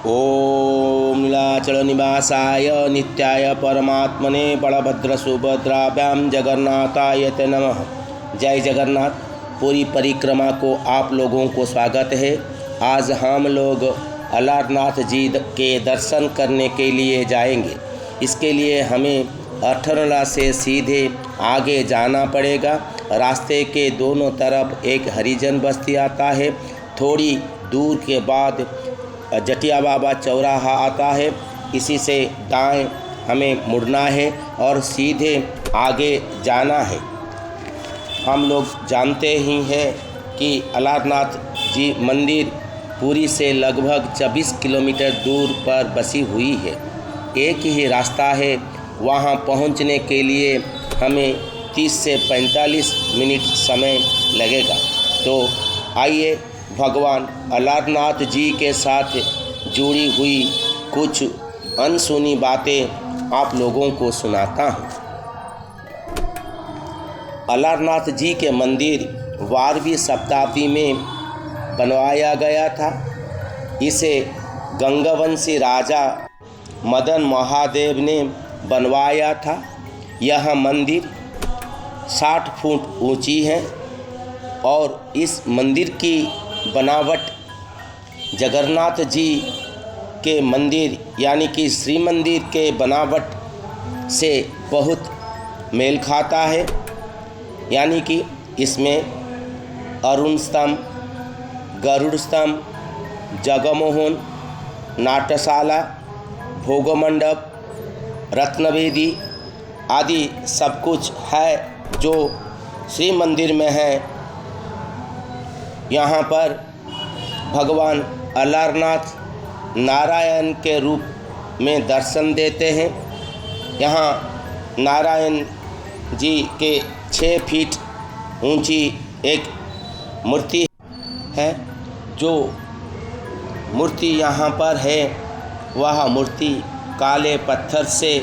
ओम नीलाचल निवासाय नित्याय परमात्मने बलभद्रसुभद्राभ्यां जगन्नाथाय ते नमः। जय जगन्नाथ। पूरी परिक्रमा को आप लोगों को स्वागत है। आज हम लोग अलारनाथ जी के दर्शन करने के लिए जाएंगे। इसके लिए हमें अठरला से सीधे आगे जाना पड़ेगा। रास्ते के दोनों तरफ एक हरिजन बस्ती आता है। थोड़ी दूर के बाद जटिया बाबा चौराहा आता है। इसी से दाएं हमें मुड़ना है और सीधे आगे जाना है। हम लोग जानते ही हैं कि अलारनाथ जी मंदिर पुरी से लगभग 24 किलोमीटर दूर पर बसी हुई है। एक ही रास्ता है। वहां पहुंचने के लिए हमें 30 से 45 मिनट समय लगेगा। तो आइए भगवान अलारनाथ जी के साथ जुड़ी हुई कुछ अनसुनी बातें आप लोगों को सुनाता हूँ। अलारनाथ जी के मंदिर 12वीं शताब्दी में बनवाया गया था। इसे गंगवंशी राजा मदन महादेव ने बनवाया था। यह मंदिर 60 फुट ऊंची है और इस मंदिर की बनावट जगन्नाथ जी के मंदिर यानी कि श्री मंदिर के बनावट से बहुत मेल खाता है। यानी कि इसमें अरुण स्तंभ, गरुड़ स्तंभ, जगमोहन, नाट्यशाला, भोगमंडप, रत्नवेदी आदि सब कुछ है जो श्री मंदिर में है। यहाँ पर भगवान अलारनाथ नारायण के रूप में दर्शन देते हैं। यहाँ नारायण जी के 6 फीट ऊंची एक मूर्ति है। जो मूर्ति यहाँ पर है वह मूर्ति काले पत्थर से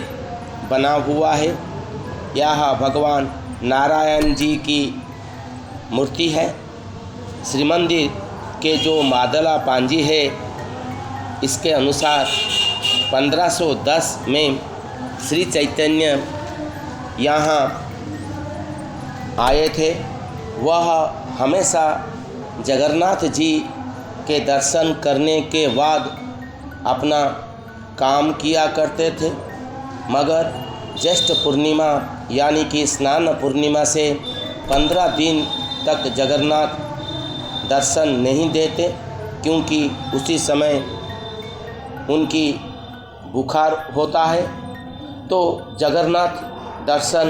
बना हुआ है। यह भगवान नारायण जी की मूर्ति है। श्री मंदिर के जो मादला पांजी है इसके अनुसार 1510 में श्री चैतन्य यहाँ आए थे। वह हमेशा जगन्नाथ जी के दर्शन करने के बाद अपना काम किया करते थे। मगर ज्येष्ठ पूर्णिमा यानी कि स्नान पूर्णिमा से 15 दिन तक जगन्नाथ दर्शन नहीं देते, क्योंकि उसी समय उनकी बुखार होता है। तो जगन्नाथ दर्शन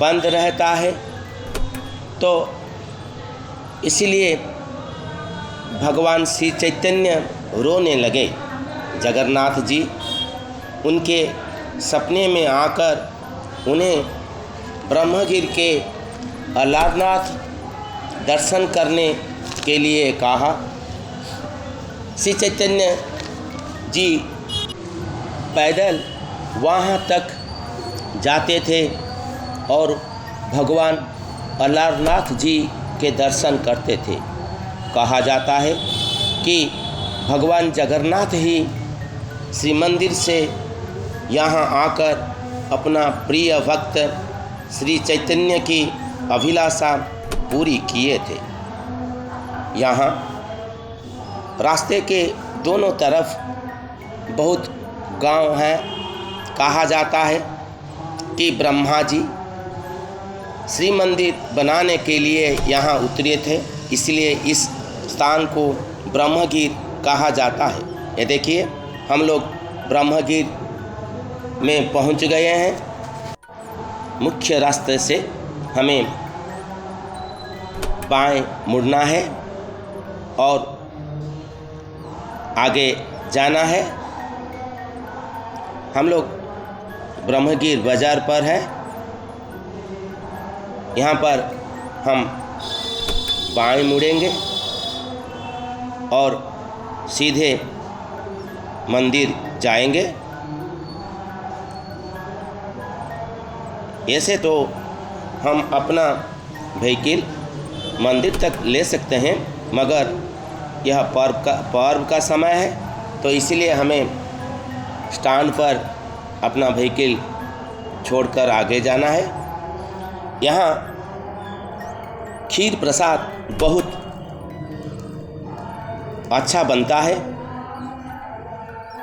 बंद रहता है। तो इसलिए भगवान श्री चैतन्य रोने लगे। जगन्नाथ जी उनके सपने में आकर उन्हें ब्रह्मगिर के अलारनाथ दर्शन करने के लिए कहा। श्री चैतन्य जी पैदल वहाँ तक जाते थे और भगवान अलारनाथ जी के दर्शन करते थे। कहा जाता है कि भगवान जगन्नाथ ही श्री मंदिर से यहाँ आकर अपना प्रिय भक्त श्री चैतन्य की अभिलाषा पूरी किए थे। यहाँ रास्ते के दोनों तरफ बहुत गांव हैं। कहा जाता है कि ब्रह्मा जी श्री मंदिर बनाने के लिए यहाँ उतरे थे, इसलिए इस स्थान को ब्रह्मगिर कहा जाता है। ये देखिए हम लोग ब्रह्मगिर में पहुँच गए हैं। मुख्य रास्ते से हमें बाएं मुड़ना है और आगे जाना है। हम लोग ब्रह्मगिर बाज़ार पर हैं। यहाँ पर हम बाएं मुड़ेंगे और सीधे मंदिर जाएंगे। ऐसे तो हम अपना व्हीकल मंदिर तक ले सकते हैं, मगर यह पर्व का समय है तो इसलिए हमें स्टैंड पर अपना व्हीकल छोड़कर आगे जाना है। यहाँ खीर प्रसाद बहुत अच्छा बनता है।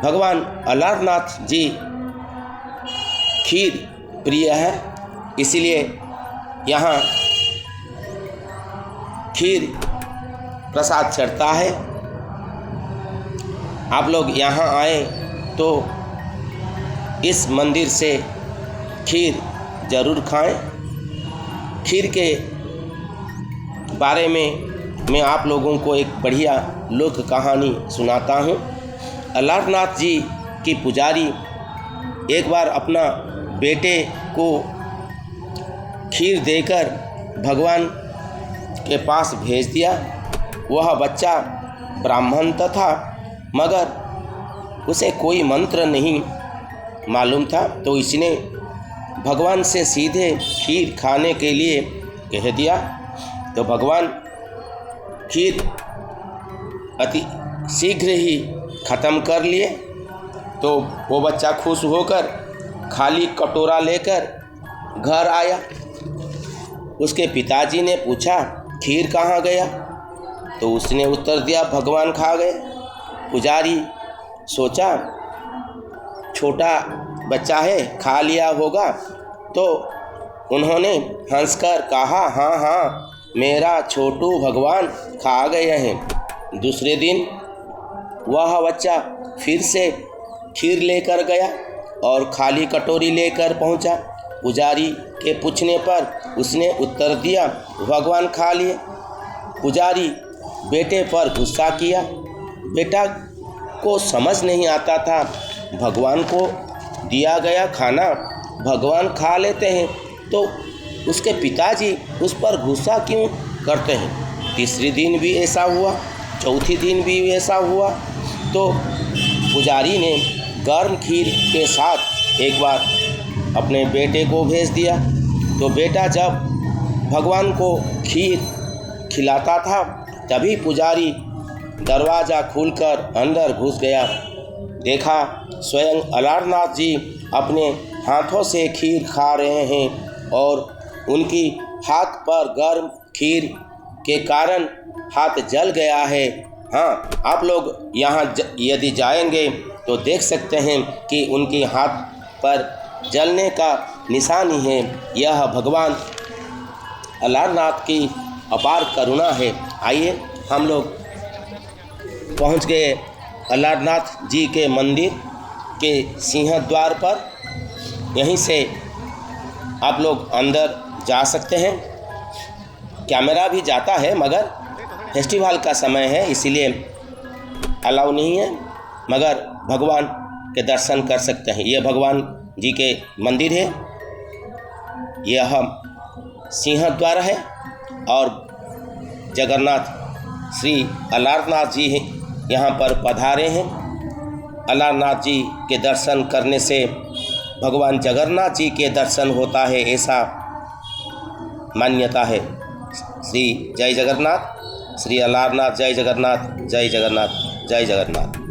भगवान अलारनाथ जी खीर प्रिय है, इसलिए यहाँ खीर प्रसाद चढ़ता है। आप लोग यहाँ आए तो इस मंदिर से खीर ज़रूर खाएं। खीर के बारे में मैं आप लोगों को एक बढ़िया लोक कहानी सुनाता हूँ। अलारनाथ जी की पुजारी एक बार अपना बेटे को खीर देकर भगवान के पास भेज दिया। वह बच्चा ब्राह्मण था, मगर उसे कोई मंत्र नहीं मालूम था, तो इसने भगवान से सीधे खीर खाने के लिए कह दिया। तो भगवान खीर अति शीघ्र ही ख़त्म कर लिए। तो वो बच्चा खुश होकर खाली कटोरा लेकर घर आया। उसके पिताजी ने पूछा, खीर कहाँ गया? तो उसने उत्तर दिया, भगवान खा गए। पुजारी सोचा, छोटा बच्चा है, खा लिया होगा। तो उन्होंने हंसकर कहा, हाँ हाँ, मेरा छोटू भगवान खा गए हैं। दूसरे दिन वह बच्चा फिर से खीर लेकर गया और खाली कटोरी लेकर पहुंचा। पुजारी के पूछने पर उसने उत्तर दिया, भगवान खा लिए। पुजारी बेटे पर गुस्सा किया। बेटा को समझ नहीं आता था, भगवान को दिया गया खाना भगवान खा लेते हैं, तो उसके पिताजी उस पर गुस्सा क्यों करते हैं। तीसरे दिन भी ऐसा हुआ, चौथे दिन भी ऐसा हुआ। तो पुजारी ने गर्म खीर के साथ एक बार अपने बेटे को भेज दिया। तो बेटा जब भगवान को खीर खिलाता था, तभी पुजारी दरवाज़ा खोलकर अंदर घुस गया। देखा स्वयं अलारनाथ जी अपने हाथों से खीर खा रहे हैं और उनकी हाथ पर गर्म खीर के कारण हाथ जल गया है। हाँ, आप लोग यहाँ यदि जाएंगे तो देख सकते हैं कि उनके हाथ पर जलने का निशानी है। यह भगवान अलारनाथ की अपार करुणा है। आइए हम लोग पहुँच गए अलारनाथ जी के मंदिर के सिंह द्वार पर। यहीं से आप लोग अंदर जा सकते हैं। कैमरा भी जाता है, मगर फेस्टिवल का समय है इसलिए अलाउ नहीं है, मगर भगवान के दर्शन कर सकते हैं। यह भगवान जी के मंदिर है, यह सिंह द्वार है और जगन्नाथ श्री अलारनाथ जी यहाँ पर पधारे हैं। अलारनाथ जी के दर्शन करने से भगवान जगन्नाथ जी के दर्शन होता है, ऐसा मान्यता है। श्री जय जगन्नाथ, श्री अलारनाथ, जय जगन्नाथ, जय जगन्नाथ, जय जगन्नाथ।